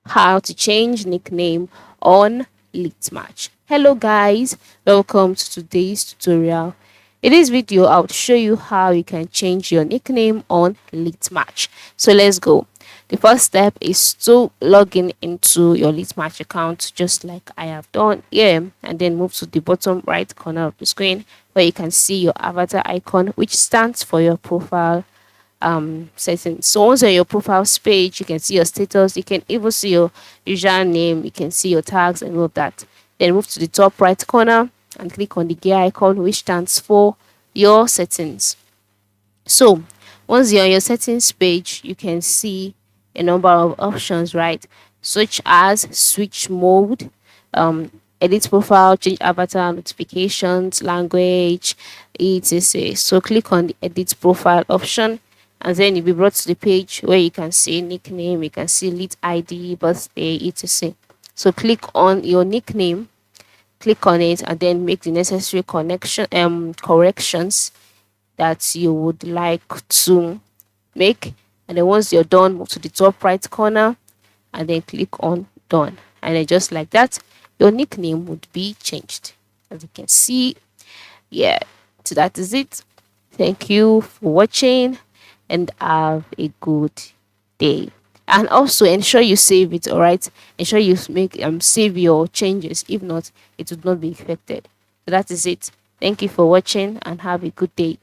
how to change nickname on Litmatch. Hello guys, welcome to today's tutorial. In this video, I'll show you how you can change your nickname on Litmatch. So let's go. The first step is to log in into your Litmatch account just like I have done here, and then move to the bottom right corner of the screen where you can see your avatar icon, which stands for your profile settings. So once on your profiles page, you can see your status, you can even see your username, you can see your tags and all of that. Then move to the top right corner and click on the gear icon, which stands for your settings. So once you're on your settings page, you can see a number of options, right? Such as switch mode, um, edit profile, change avatar, notifications, language, etc. So click on the edit profile option, and then you'll be brought to the page where you can see nickname, you can see lit ID, birthday, etc. So click on your nickname, click on it, and then make the necessary corrections that you would like to make. And then once you're done, move to the top right corner and then click on done. And then just like that, your nickname would be changed. As you can see, yeah. So that is it. Thank you for watching and have a good day. And also ensure you save it, all right? Ensure you make save your changes. If not, it would not be affected. So that is it. Thank you for watching and have a good day.